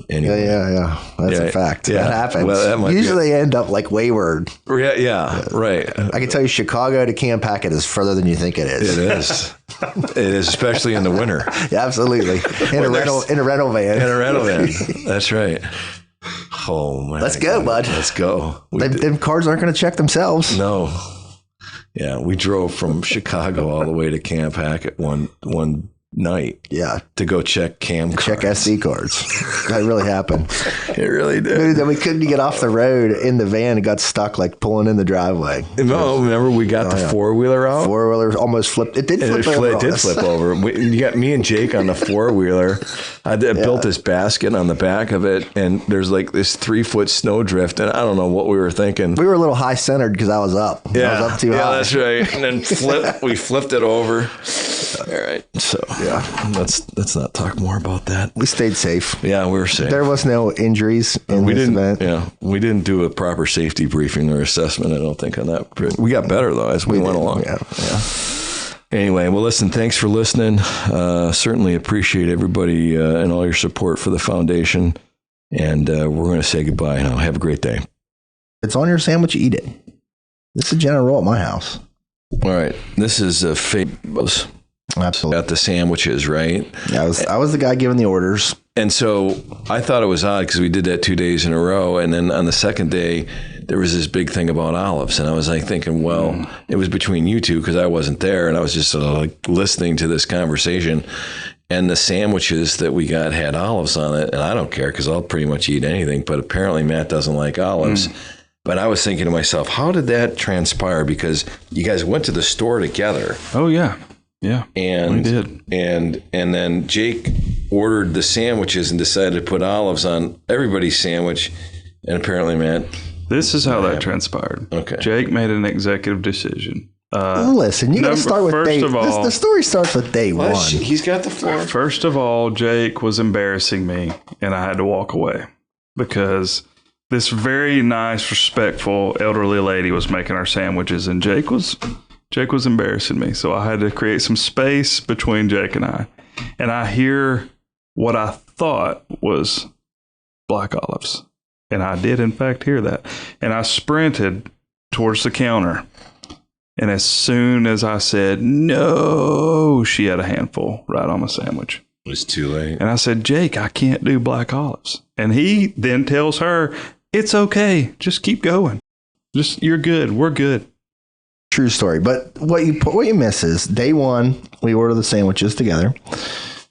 Anyway. Yeah. That's a fact. Yeah. That happens. Well, usually end up like wayward. Yeah, right. I can tell you, Chicago to Camp Hackett is further than you think it is. It is. It is, especially in the winter. Yeah, absolutely. In a rental van. In a rental van. That's right. Oh man. Let's go, bud. Let's go. Them cars aren't going to check themselves. No. Yeah, we drove from Chicago all the way to Camp Hackett one night. Yeah. To go check cards. Check SD cards. That really happened. It really did. Dude, then we couldn't get off the road in the van and got stuck like pulling in the driveway. No, remember we got the four-wheeler out? Four-wheeler almost flipped. It did flip over. It did flip over. You got me and Jake on the four-wheeler. I built this basket on the back of it, and there's like this 3-foot snowdrift, and I don't know what we were thinking. We were a little high-centered because I was up. Yeah. I was up too high. Yeah, that's right. And then we flipped it over. All right. So, yeah. Let's not talk more about that. We stayed safe. Yeah, we were safe. There was no injuries in this event. Yeah, we didn't do a proper safety briefing or assessment, I don't think, on that. We got better, though, as we went along. Yeah. Anyway, well, listen, thanks for listening. Certainly appreciate everybody and all your support for the foundation. And we're going to say goodbye now. Have a great day. It's on your sandwich, eat it. This is a general rule at my house. All right. This is Fables. Absolutely. Got the sandwiches, right? Yeah, I was the guy giving the orders. And so I thought it was odd because we did that 2 days in a row. And then on the second day, there was this big thing about olives. And I was like thinking, well, it was between you two because I wasn't there. And I was just like listening to this conversation. And the sandwiches that we got had olives on it. And I don't care because I'll pretty much eat anything. But apparently Matt doesn't like olives. But I was thinking to myself, how did that transpire? Because you guys went to the store together. Oh, yeah. Yeah, and we did. And then Jake ordered the sandwiches and decided to put olives on everybody's sandwich. And apparently, Matt. This is how that transpired. Okay. Jake made an executive decision. Listen, you got to start with day. The story starts with day one. He's got the floor. First of all, Jake was embarrassing me, and I had to walk away because this very nice, respectful, elderly lady was making our sandwiches, and Jake was embarrassing me. So I had to create some space between Jake and I. And I hear what I thought was black olives. And I did, in fact, hear that. And I sprinted towards the counter. And as soon as I said, no, she had a handful right on my sandwich. It was too late. And I said, Jake, I can't do black olives. And he then tells her, it's okay. Just keep going. You're good. We're good. True story. But what you miss is day one, we order the sandwiches together.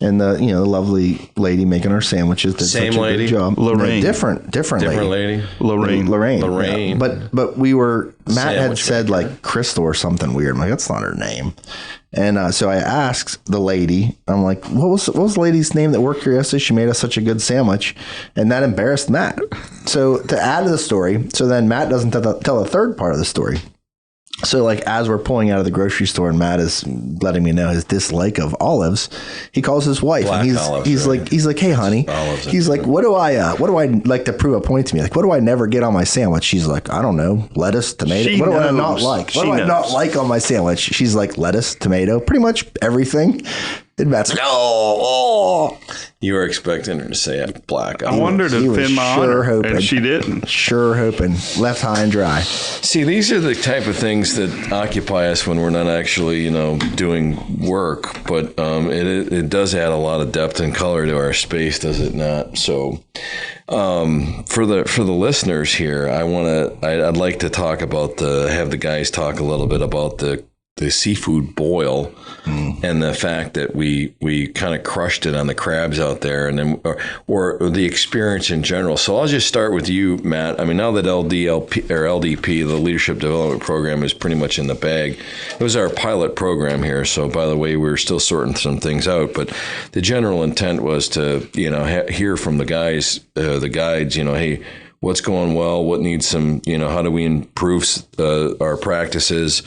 And the lovely lady making our sandwiches did Same such a lady? good job. Lorraine. No, different lady. Lorraine. Yeah. But we were Matt Sandwich had said maker. like Crystal or something weird. I'm like, that's not her name. And so I asked the lady, I'm like, what was the lady's name that worked here yesterday? She made us such a good sandwich. And that embarrassed Matt. So to add to the story, so then Matt doesn't tell the third part of the story. So like as we're pulling out of the grocery store and Matt is letting me know his dislike of olives, he calls his wife Black and olives, he's right? like, hey honey, Olives he's like, what do I like to prove a point to me? Like, what do I never get on my sandwich? She's like, I don't know, lettuce, tomato. She what do I knows. not like? What She do I knows. not like on my sandwich? She's like, lettuce, tomato, pretty much everything. And Matt's like, oh. You were expecting her to say black. I wanted to He was defend my sure honor, hoping. and she didn't. Sure hoping. Left high and dry. See, these are the type of things that occupy us when we're not actually, doing work. But it does add a lot of depth and color to our space, does it not? So, for the listeners here, I'd like to talk about have the guys talk a little bit about the seafood boil and the fact that we kind of crushed it on the crabs out there, and then or the experience in general. So I'll just start with you, Matt. I mean, now that LDP, the Leadership Development Program, is pretty much in the bag. It was our pilot program here. So by the way, we're still sorting some things out, but the general intent was to hear from the guys, the guides. Hey, what's going well? What needs some? How do we improve our practices?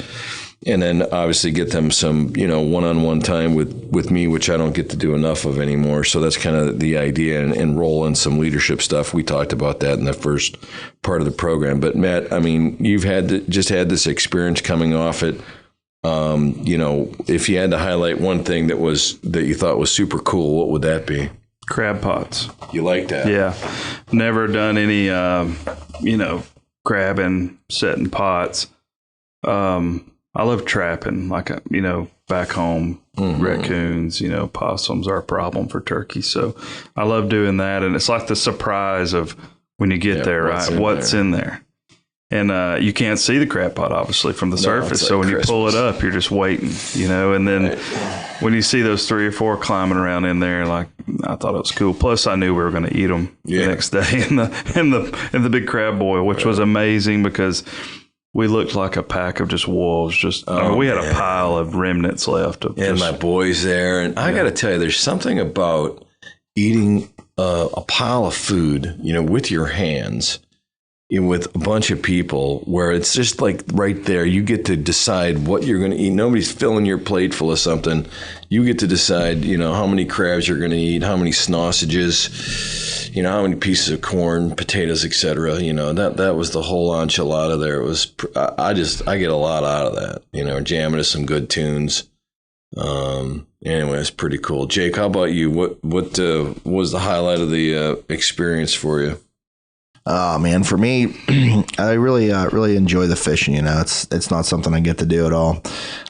And then obviously get them some, one-on-one time with me, which I don't get to do enough of anymore. So that's kind of the idea, and roll in some leadership stuff. We talked about that in the first part of the program. But Matt, I mean, you've had this experience coming off it. If you had to highlight one thing that you thought was super cool, what would that be? Crab pots. You like that? Yeah. Never done any, crabbing, setting pots. I love trapping, back home, raccoons, possums are a problem for turkeys. So I love doing that. And it's like the surprise of when you get there, right? What's in there? And you can't see the crab pot, obviously, from the surface. Like so when Christmas. you pull it up, you're just waiting, and then when you see those 3 or 4 climbing around in there, like, I thought it was cool. Plus, I knew we were going to eat them the next day in the big crab boil, which was amazing because we looked like a pack of just wolves. We had a pile of remnants left. And my boys there. And I got to tell you, there's something about eating a pile of food, with your hands, with a bunch of people, where it's just like right there. You get to decide what you're going to eat. Nobody's filling your plate full of something. You get to decide, how many crabs you're going to eat, how many sausages, how many pieces of corn, potatoes, etc. That was the whole enchilada there. It was, I get a lot out of that, jamming to some good tunes. Anyway, it's pretty cool. Jake, how about you? What was the highlight of the experience for you? Oh man, for me, I really enjoy the fishing. It's not something I get to do at all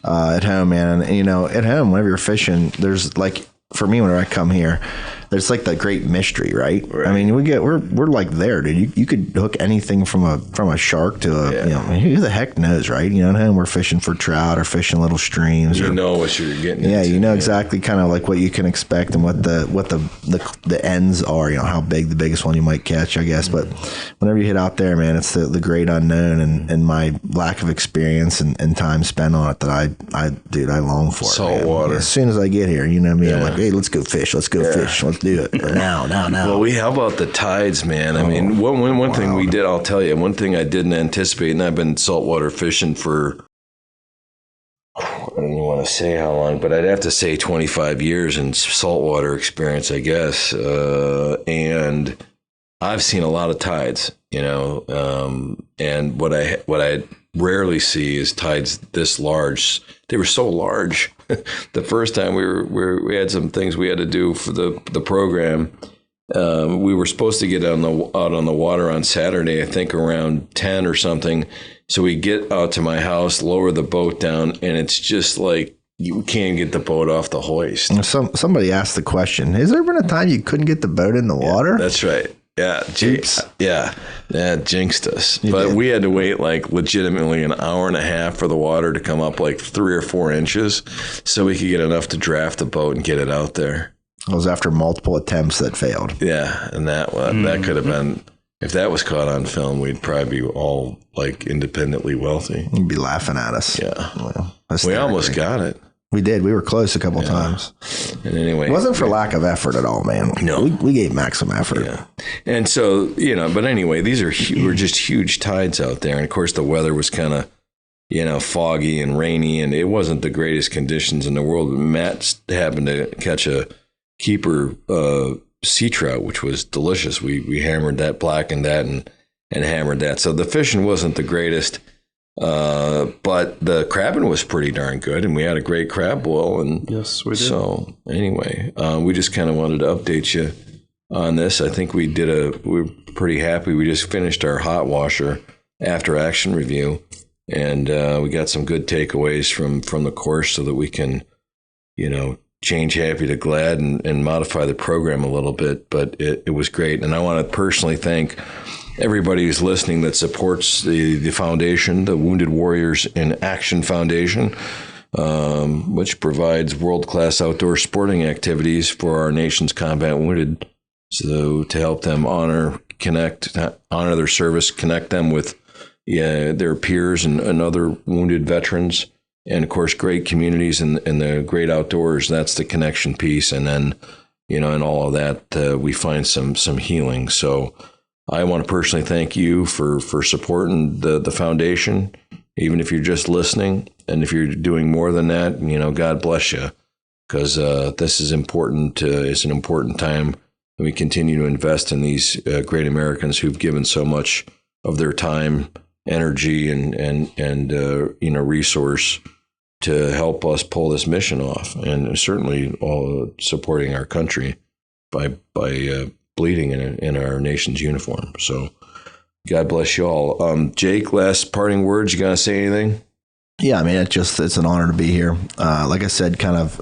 at home, man. And at home, whenever you're fishing, there's like, for me, whenever I come here, there's like the great mystery, right? I mean, we're like there, dude. You could hook anything from a shark to who the heck knows, right? At home we're fishing for trout or fishing little streams. You know what you're getting. Yeah, into, exactly kind of like what you can expect and what the ends are. How big the biggest one you might catch, I guess. But whenever you hit out there, man, it's the great unknown and my lack of experience and time spent on it that I long for. Salt water. As soon as I get here, me, I'm like, hey, let's go fish. Let's go fish. Let's do it now. Well, how about the tides, man? I mean, one thing we did, I'll tell you, one thing I didn't anticipate, and I've been saltwater fishing for, I don't even want to say how long, but I'd have to say 25 years in saltwater experience, I guess. And I've seen a lot of tides, and what I rarely see is tides this large. They were so large. The first time we had some things we had to do for the program. We were supposed to get out on the water on Saturday, I think around 10 or something. So we get out to my house, lower the boat down, and it's just like you can't get the boat off the hoist. Somebody asked the question: has there been a time you couldn't get the boat in the water? That's right. Yeah, jinxed us. But we had to wait like legitimately an hour and a half for the water to come up like 3 or 4 inches so we could get enough to draft the boat and get it out there. It was after multiple attempts that failed. Yeah, and that could have been, if that was caught on film, we'd probably be all like independently wealthy. You'd be laughing at us. Yeah. We almost got it. We did. We were close a couple times. And anyway, it wasn't for lack of effort at all, man. No, we gave maximum effort. Yeah. And so, but anyway, these were just huge tides out there. And of course, the weather was kind of foggy and rainy, and it wasn't the greatest conditions in the world. But Matt happened to catch a keeper sea trout, which was delicious. We hammered that, blackened that, and hammered that. So the fishing wasn't the greatest, but the crabbing was pretty darn good, and we had a great crab boil. And yes, we did. So anyway, we just kind of wanted to update you on this. I think we're pretty happy. We just finished our hot washer after action review, and we got some good takeaways from the course so that we can, change happy to glad and modify the program a little bit. But it was great. And I want to personally thank everybody who's listening that supports the foundation, the Wounded Warriors in Action Foundation, which provides world-class outdoor sporting activities for our nation's combat wounded. So to help them honor their service, connect them with their peers and other wounded veterans, and of course, great communities and the great outdoors. That's the connection piece. And then, in all of that, we find some healing. So I want to personally thank you for supporting the foundation, even if you're just listening. And if you're doing more than that, God bless you, because this is important. It's an important time. And we continue to invest in these great Americans who've given so much of their time, energy, and resource to help us pull this mission off, and certainly all supporting our country by bleeding in our nation's uniform. So God bless you all. Jake, last parting words. You gotta say anything? Yeah, I mean, it's an honor to be here. Like I said, kind of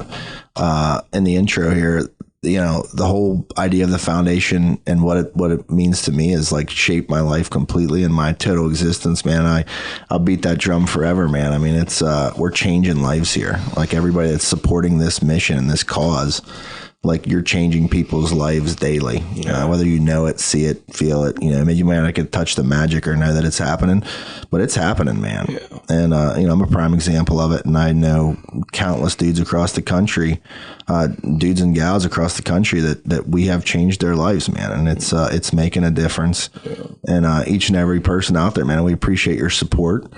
in the intro here, the whole idea of the foundation and what it means to me is like shaped my life completely and my total existence, man. I'll beat that drum forever, man. I mean, it's we're changing lives here. Like everybody that's supporting this mission and this cause, like you're changing people's lives daily, whether you know it, see it, feel it. I mean, you might not get to touch the magic or know that it's happening, but it's happening, man. Yeah. And I'm a prime example of it, and I know countless dudes across the country, dudes and gals across the country that we have changed their lives, man, and it's making a difference. Yeah. And each and every person out there, man, we appreciate your support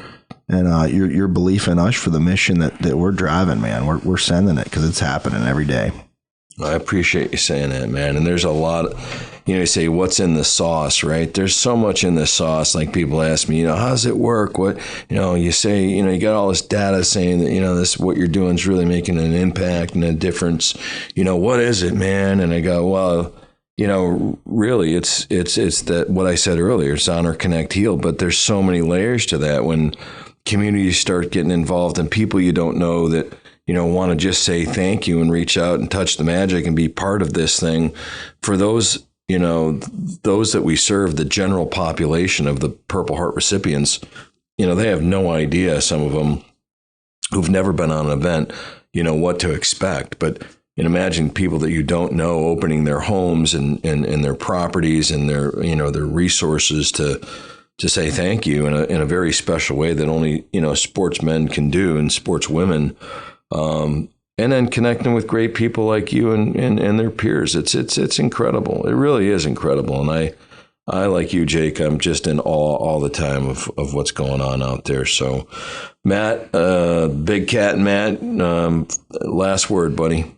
and your belief in us for the mission that we're driving, man. We're sending it because it's happening every day. I appreciate you saying that, man. And there's a lot, you say, what's in the sauce, right? There's so much in the sauce. Like people ask me, how does it work? What, you say, you got all this data saying that, this, what you're doing is really making an impact and a difference. What is it, man? And I go, well, really it's that what I said earlier, it's honor, connect, heal. But there's so many layers to that when communities start getting involved and people you don't know that, want to just say thank you and reach out and touch the magic and be part of this thing. For those, those that we serve, the general population of the Purple Heart recipients, they have no idea, some of them who've never been on an event, what to expect. But imagine people that you don't know opening their homes and their properties and their, their resources to say thank you in a very special way that only, sportsmen can do and sportswomen. And then connecting with great people like you and their peers. It's incredible. It really is incredible. And I like you, Jake, I'm just in awe all the time of what's going on out there. So Matt, Big Cat Matt, last word, buddy.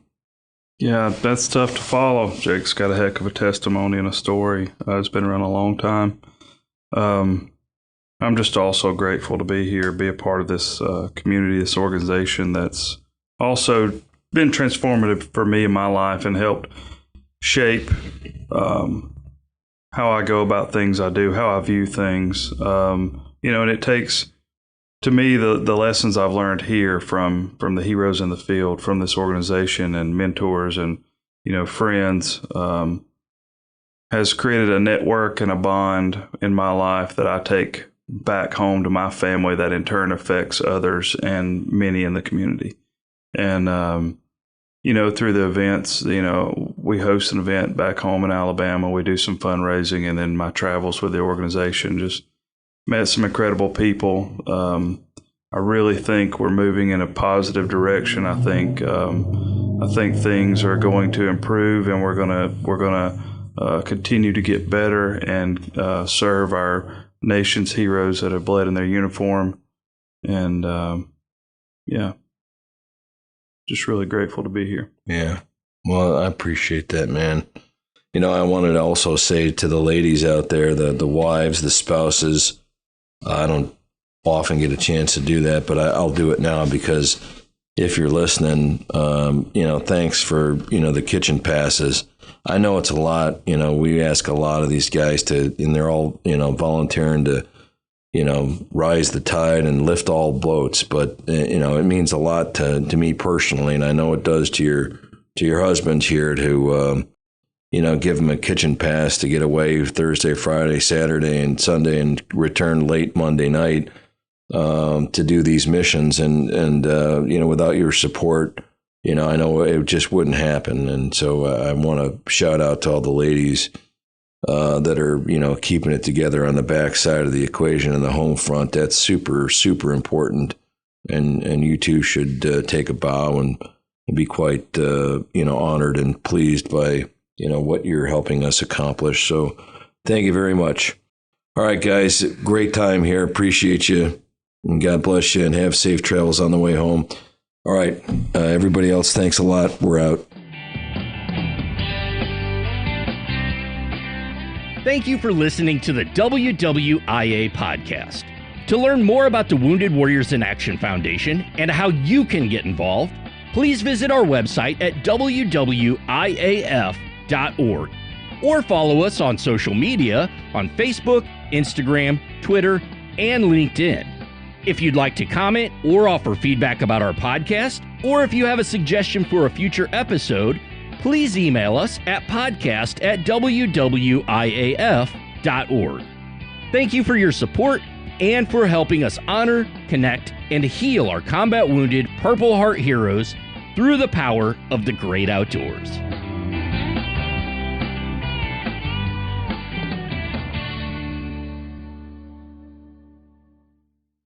Yeah, that's tough to follow. Jake's got a heck of a testimony and a story. It's been around a long time. I'm just also grateful to be here, be a part of this community, this organization that's also been transformative for me in my life and helped shape how I go about things I do, how I view things. And it takes, to me, the lessons I've learned here from the heroes in the field, from this organization and mentors and, friends, has created a network and a bond in my life that I take back home to my family that in turn affects others and many in the community. And, through the events, we host an event back home in Alabama. We do some fundraising, and then my travels with the organization, just met some incredible people. I really think we're moving in a positive direction. I think things are going to improve, and we're gonna continue to get better and serve our nation's heroes that have bled in their uniform. And yeah, just really grateful to be here. Yeah. Well, I appreciate that, man. You know, I wanted to also say to the ladies out there, the wives, the spouses, I don't often get a chance to do that, but I'll do it now because if you're listening, you know, thanks for, you know, the kitchen passes. I know it's a lot. You know, we ask a lot of these guys to, and they're all, you know, volunteering to, you know, rise the tide and lift all boats. But, you know, it means a lot to me personally. And I know it does to your husband here to, you know, give him a kitchen pass to get away Thursday, Friday, Saturday, and Sunday and return late Monday night to do these missions. And you know, without your support, you know, I know it just wouldn't happen. And so I want to shout out to all the ladies that are, you know, keeping it together on the back side of the equation and the home front. That's super, super important. And you two should take a bow and be quite, you know, honored and pleased by, you know, what you're helping us accomplish. So thank you very much. All right, guys, great time here. Appreciate you. And God bless you and have safe travels on the way home. All right, everybody else, thanks a lot. We're out. Thank you for listening to the WWIA Podcast. To learn more about the Wounded Warriors in Action Foundation and how you can get involved, please visit our website at WWIAF.org or follow us on social media on Facebook, Instagram, Twitter, and LinkedIn. If you'd like to comment or offer feedback about our podcast, or if you have a suggestion for a future episode, please email us at podcast@WWIAF.org. Thank you for your support and for helping us honor, connect, and heal our combat wounded Purple Heart heroes through the power of the great outdoors.